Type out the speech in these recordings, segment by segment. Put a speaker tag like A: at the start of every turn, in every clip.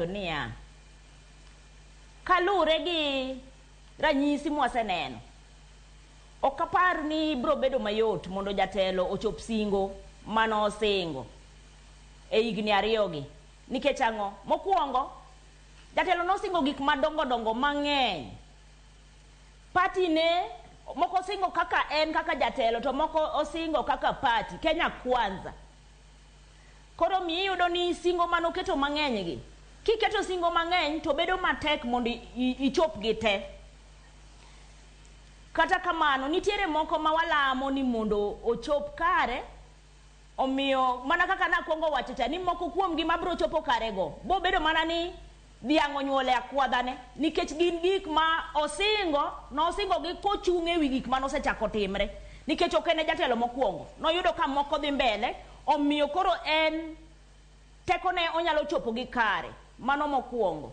A: niya kalure gi ranyisi mwaseneno ok apar ni bro bedo mayot mondo jatelo ochop singo mano osingo e higni ariyogi nikech ang'o mokwongo jatelo nosingo gik madongo dongo mang'eny party ne moko osingo kaka en kaka jatelo to moko osingo kaka party Kenya Kwanza koro miyudo ni singo manoketo mang'eny gi kiketo singo mang'eny to bedo matek mondo ichop gi te kata kamano nitiere moko ma walamo ni mondo ochop kare omiyo mana kaka nakwongo wacho cha ni moko kuom gi mabro chopo kare go bo bedo mana ni dhiang' onyuole akwadhane nikech gin gik ma nosingo gi kochung'e wi gik ma nosechako timre nikech ok en jatelo mokwongo noyudo ka moko dhi mbele omiyo koro en tekone onyalo chopo gi kare mano mokwongo.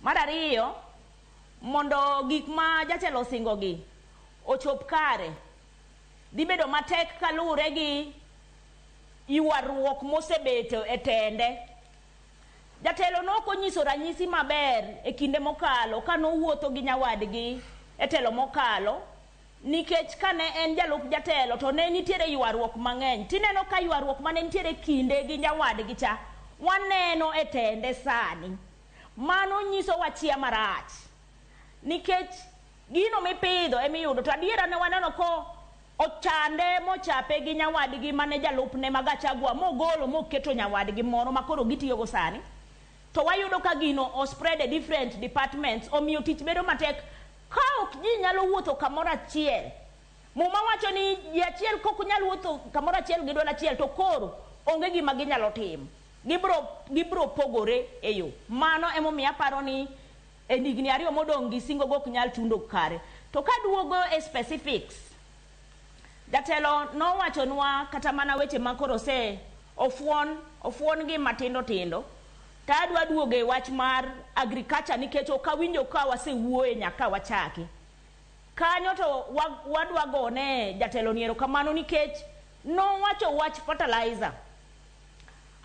A: Mar ariyo mondo gik ma jatelo osingo gi ochop kare dhi bedo matek kalure gi ywaruok mosebeto e tende. Jatelo nokonyiso ranyisi maber e kinde mokalo ka nowuotho gi nyawadgi e telo mokalo nikech kane en jalup jatelo to ne nitiere ywaruok mang'eny tineno ka ywaruok mane nitiere kinde gi nyawadgi cha waneno e tende sani mano nyiso wachia marach nikech gino mipidho emiyudo to adiera ne waneno ko ochande mochape gi nyawadgi mane jalupne Gachagua mogolo moketo nyawadgi moro makoro gitiyogo sani to wayudo ka gino o spread a different departments omiyo tich bedo matek ka ok ji nyalo wuotho kamoro achiel. Muma wacho ni ji achiel kok nyalo wuotho kamoro achiel gi duol achiel to koro onge gima ginyalo timo gibro pogore e yo mano emomiyo aparo ni e higni ariyo modong' gi singo go ok nyal tundo kare. To ka duogo e specifics jatelo nowachonwa kata mana weche makoro se ofuon gi matindo tindo ta adwa duoge wach mar agriculture nikech ok awinjo ka wasewuoye nyaka wachaki kanyo to wadwa gone jatelo niero kamano nikech nowacho wach fertilizer.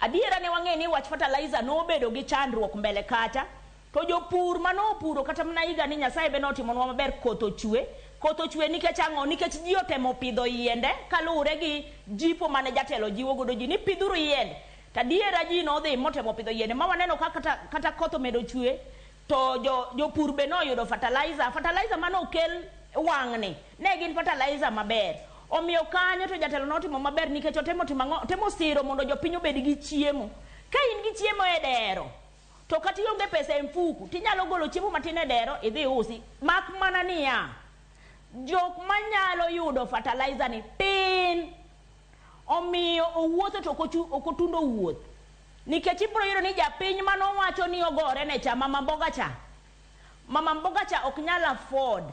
A: Adiera ne wang'e ni wach fertilizer nobedo gi chandruok mbele kacha to jopur manopuro kata mana higa ni Nyasaye be notimonwa maber koth ochwe nikech ang'o nikech ji otemo pidho yiende kalure gi jipo mane jatelo jiwo godo ji ni pidhuru yiende tadiera ji nodhi motemo pidho yiende ma waneno kata koth omedo chwe to jopur be noyudo fertilizer mano okel wang'ni ne gin fertilizer maber omiyo kanyo to jatelo notimo maber nikech otemo siro mondo jopiny obed gi chiemo. Ka in gi chiemo e dero to kata ionge pesa e mfuku tinyalo golo chiemo matin e dero idhi usi mak mana niya jok manyalo yudo fertilizer ni tin omiyo owuotho to okotundo wuoth nikech ibro yudo ni japiny manowacho ni ogore ne cha mama mboga cha ok nyal afford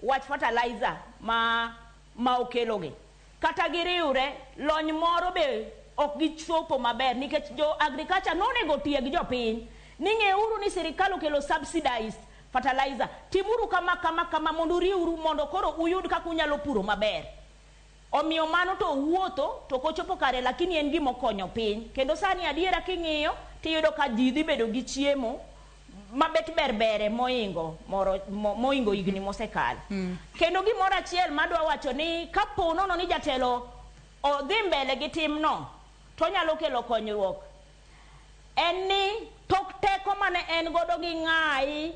A: wach fertilizer ma okelogi kata giriure lony moro be ok gichopo maber nikech jo agriculture nonego tieg jopiny ni ng'euru ni sirikal okelo subsidized fertilizer timuru kama mondo riuru mondo koro uyud kaka unyalo puro maber. Omiyo mano to wuotho to kochopo kare lakini en gimo konyo piny kendo sani adiera king'iyo tiyudo ka ji dhi bedo gi chiemo mabet berbere moingo higni mosekalo. Kendo gimoro achiel madwa wacho ni kapo nono ni jatelo odhi mbele gi timno to nyalo kelo konyruok en ni tok teko mane en godo gi ng'ai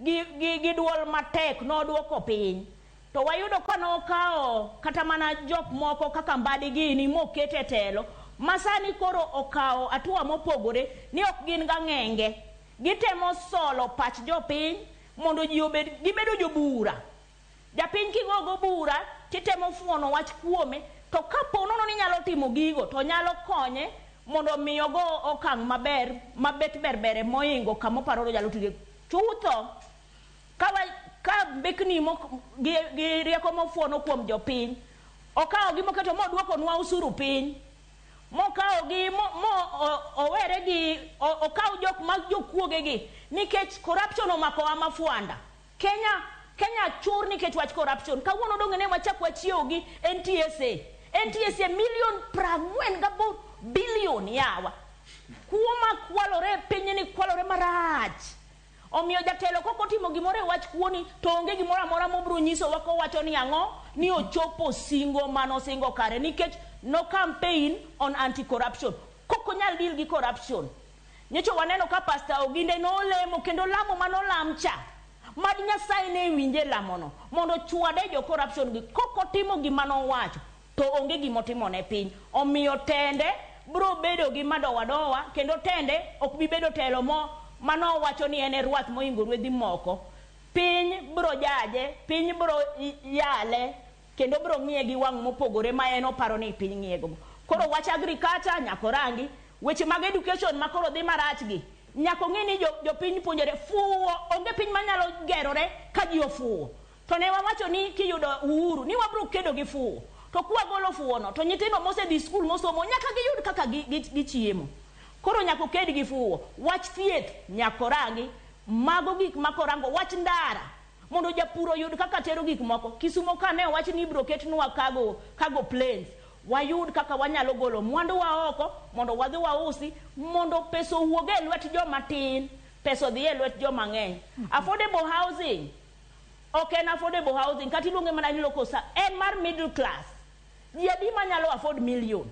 A: gi duol matek noduoko piny to wayudo ka nokao kata mana jok moko kaka Mbadi gini mokete telo masani koro okao atua mopogore ni ok gin ga ng'enge gitemo solo pach jopiny mondo ji gibedo jobura japiny kigogo bura titemo fuono wach kuome to kapo nono ni nyalo timo gigo to nyalo konye mondo miyo go okang' maber mabet berbere moingo kamo paroro nyalo tuge chutho ka bekni gi rieko mofuono kuom jopiny okao gi moketo moduoko nwa usuru piny mokao gi owere gi okao jok mag jokuoge gi nikech corruption omako amafuanda Kenya chur nikech wach corruption kawuono dong ne wachak wachiew gi NTSA $1.48 billion yawa kuoma kwalore pinyni kwalore marach. Omiyo jatelo koko timo gimoro e wach kuoni to onge gimoro amora mobro nyiso wako wacho ni ang'o ni ochopo singo mano singo kare nikech no campaign on anti-corruption. Koko nyal deal gi corruption. Nyecho waneno ka Pastor Oginde no lemo kendo lamo mano lamcha. Mad Nyasaye ne winje lamono mondo chwade jo corruption gi koko timo gimano wacho to onge gimotimo ne piny. Omiyo tende bro bedo gi madowa kendo tende ok bi bedo telo mano wacho ni ene ruath moingo ruedhi moko. Piny bro jaje, piny bro yale kendo bro ng'iye gi wang' mopogore ma en oparo ni piny ng'iego. Koro wach agriculture nyako rangi, weche mag education makoro dhi marach gi nyako ng'e ni jo piny puonjore fuwo, onge piny manyalo gerore ka ji ofuwo. To ne wawacho ni kiyudo uhuru ni wabro kedo gi fuwo. To kwa golo fuwo no to nyithindo mose dhi skul mosomo nyaka giyud kaka gichiemo. Koro nyako ked gi fuwo. Wach thieth nyako rangi, mago gik makorango, wach ndara mondo japuro yud kaka tero gik moko. Kisumo ka ne wach ni bro ketnwa cargo planes. Wayud kaka wanyalo golo mwandu wa oko mondo wadhi wausi mondo peso wuoge e lwet joma tin, peso dhi e lwet joma ng'eny. Affordable housing. Okay, na affordable housing kati luonge mana ni lokosa en mar middle class. Ji adi manyalo afford million.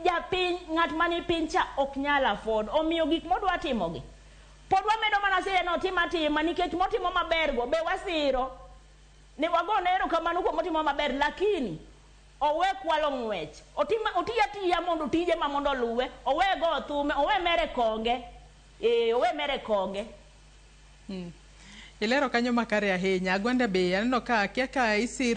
A: Ja piny ng'at mani piny cha ok nyal afford. Omiyo gik modwa timo gi. Pod wamedo mana sire no tima nikech motimo maber go be wasiro. Ne wagone erokamano kuom motimo maber lakini owe kwalo ng'wech. Otiya mondo tije ma mondo luwe. Owe go thume, owe mere konge. Owe mere konge.
B: Ilero kanyo makare ahinya. Gwanda be aneno ka kia ka isiro